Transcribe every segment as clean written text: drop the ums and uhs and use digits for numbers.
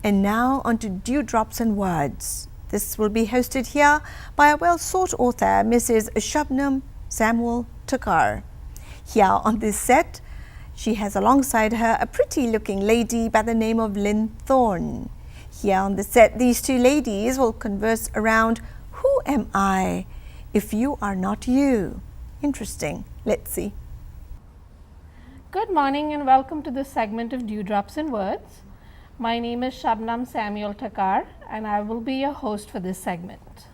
And now on to Dewdrops and Words. This will be hosted here by a well-sought author, Mrs. Shabnam Samuel Takar. Here on this set, she has alongside her a pretty-looking lady by the name of Lynn Thorne. Here on the set, these two ladies will converse around Who am I if you are not you? Interesting. Let's see. Good morning and welcome to this segment of Dewdrops and Words. My name is Shabnam Samuel Takar and I will be your host for this segment.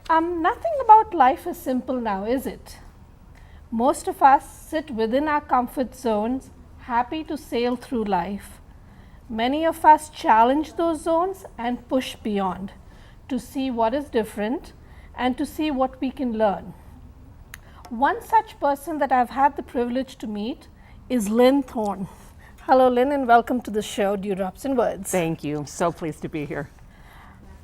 Nothing about life is simple now, is it? Most of us sit within our comfort zones, happy to sail through life. Many of us challenge those zones and push beyond to see what is different and to see what we can learn. One such person that I've had the privilege to meet is Lynn Thorne. Hello, Lynn, and welcome to the show, Dewdrops and Words. Thank you. So pleased to be here.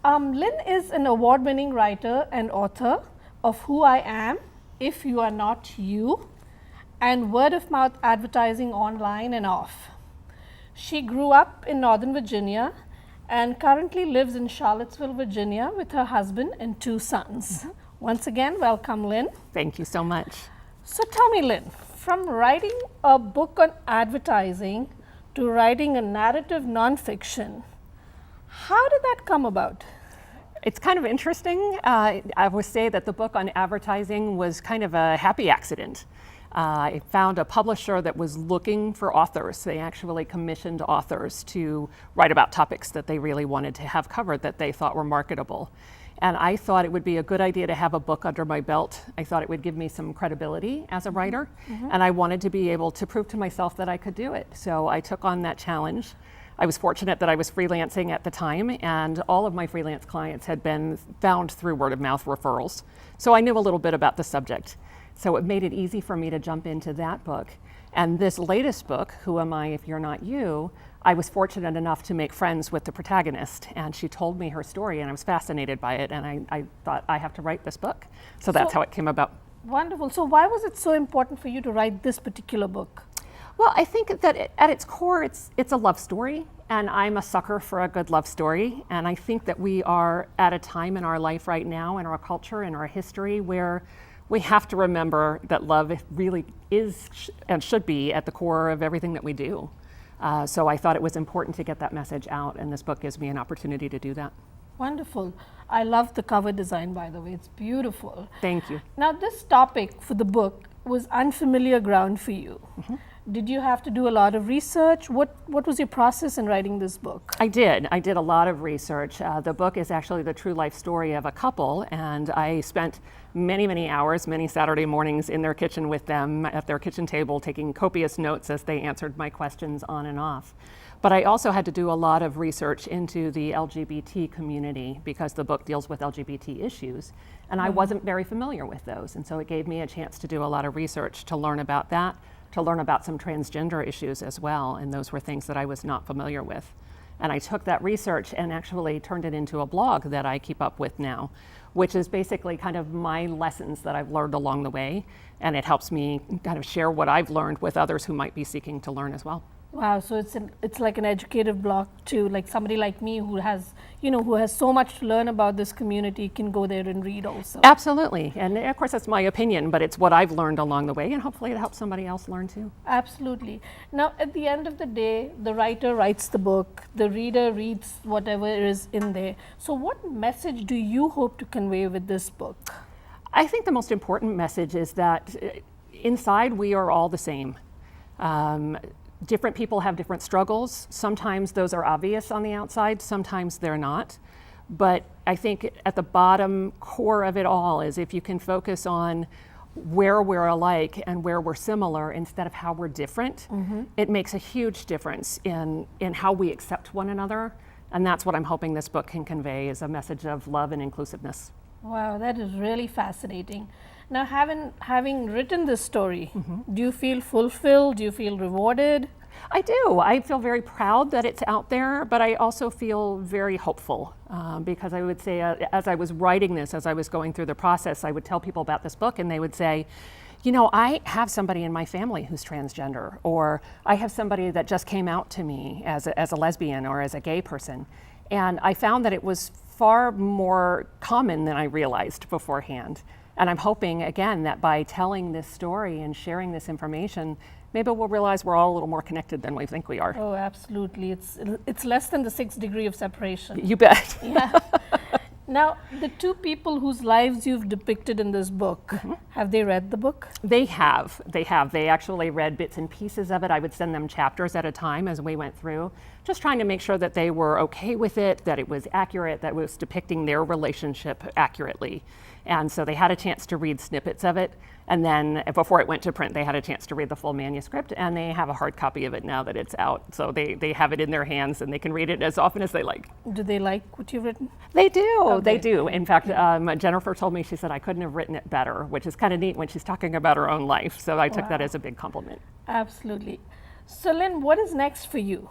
Lynn is an award-winning writer and author of Who I Am, If You Are Not You, and word-of-mouth advertising online and off. She grew up in Northern Virginia and currently lives in Charlottesville, Virginia with her husband and two sons. Mm-hmm. Once again, welcome, Lynn. Thank you so much. So tell me, Lynn, from writing a book on advertising to writing a narrative nonfiction, how did that come about? It's kind of interesting. I would say that the book on advertising was kind of a happy accident. I found a publisher that was looking for authors. They actually commissioned authors to write about topics that they really wanted to have covered that they thought were marketable. And I thought it would be a good idea to have a book under my belt. I thought it would give me some credibility as a writer, and I wanted to be able to prove to myself that I could do it. So I took on that challenge. I was fortunate that I was freelancing at the time, and all of my freelance clients had been found through word-of-mouth referrals. So I knew a little bit about the subject. So it made it easy for me to jump into that book. And this latest book, Who Am I If You're Not You, I was fortunate enough to make friends with the protagonist, and she told me her story, and I was fascinated by it, and I thought, I have to write this book. So that's how it came about. Wonderful. So why was it so important for you to write this particular book? Well, I think that at its core, it's a love story, and I'm a sucker for a good love story, and I think that we are at a time in our life right now, in our culture, in our history, where we have to remember that love really is and should be at the core of everything that we do. So I thought it was important to get that message out, and this book gives me an opportunity to do that. Wonderful. I love the cover design, by the way. It's beautiful. Thank you. Now, this topic for the book was unfamiliar ground for you. Mm-hmm. Did you have to do a lot of research? What was your process in writing this book? I did a lot of research. The book is actually the true life story of a couple, and I spent many hours, many Saturday mornings in their kitchen with them at their kitchen table, taking copious notes as they answered my questions on and off. But I also had to do a lot of research into the LGBT community because the book deals with LGBT issues, and I wasn't very familiar with those, and so it gave me a chance to do a lot of research to learn about that, to learn about some transgender issues as well, and those were things that I was not familiar with. And I took that research and actually turned it into a blog that I keep up with now, which is basically kind of my lessons that I've learned along the way, and it helps me kind of share what I've learned with others who might be seeking to learn as well. Wow, so it's like an educative blog too, like somebody like me who has so much to learn about this community can go there and read also. Absolutely, and of course that's my opinion, but it's what I've learned along the way, and hopefully it helps somebody else learn too. Absolutely. Now, at the end of the day, the writer writes the book, the reader reads whatever is in there. So what message do you hope to convey with this book? I think the most important message is that inside we are all the same. Different people have different struggles. Sometimes those are obvious on the outside, sometimes they're not. But I think at the bottom core of it all is if you can focus on where we're alike and where we're similar instead of how we're different, it makes a huge difference in how we accept one another. And that's what I'm hoping this book can convey, is a message of love and inclusiveness. Wow, that is really fascinating. Now, having written this story, do you feel fulfilled? Do you feel rewarded? I do. I feel very proud that it's out there, but I also feel very hopeful because I would say as I was writing this, as I was going through the process, I would tell people about this book and they would say, you know, I have somebody in my family who's transgender, or I have somebody that just came out to me as a lesbian or as a gay person. And I found that it was far more common than I realized beforehand. And I'm hoping, again, that by telling this story and sharing this information, maybe we'll realize we're all a little more connected than we think we are. Oh, absolutely. It's less than the 6th degree of separation. You bet. Yeah. Now, the two people whose lives you've depicted in this book, have they read the book? They have. They actually read bits and pieces of it. I would send them chapters at a time as we went through, just trying to make sure that they were okay with it, that it was accurate, that it was depicting their relationship accurately. And so they had a chance to read snippets of it. And then before it went to print, they had a chance to read the full manuscript, and they have a hard copy of it now that it's out. So they have it in their hands and they can read it as often as they like. Do they like what you've written? They do, Okay. they do. In fact, Jennifer told me, she said, I couldn't have written it better, which is kind of neat when she's talking about her own life. So I took that as a big compliment. Absolutely. So Lynn, what is next for you?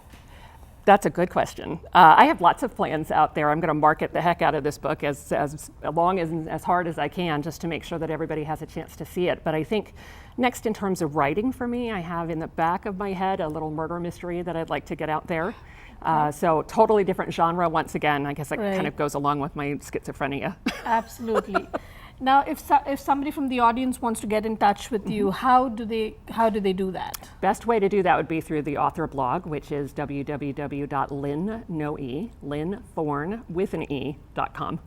That's a good question. I have lots of plans out there. I'm going to market the heck out of this book as long as hard as I can, just to make sure that everybody has a chance to see it. But I think next, in terms of writing for me, I have in the back of my head a little murder mystery that I'd like to get out there. So totally different genre once again. I guess it kind of goes along with my schizophrenia. Absolutely. Now, if somebody from the audience wants to get in touch with you, how do they do that? Best way to do that would be through the author blog, which is www.lynnthorne.com.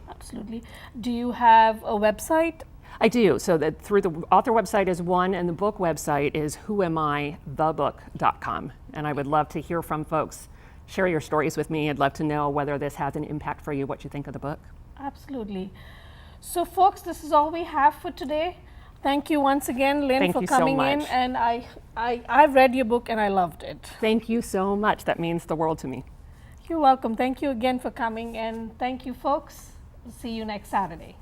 Absolutely. Do you have a website? I do. So that through the author website is one, and the book website is whoamithebook.com. And I would love to hear from folks. Share your stories with me. I'd love to know whether this has an impact for you, what you think of the book. Absolutely. So folks, this is all we have for today. Thank you once again, Lynn, for coming in. And I've read your book and I loved it. Thank you so much. That means the world to me. You're welcome. Thank you again for coming, and thank you, folks. See you next Saturday.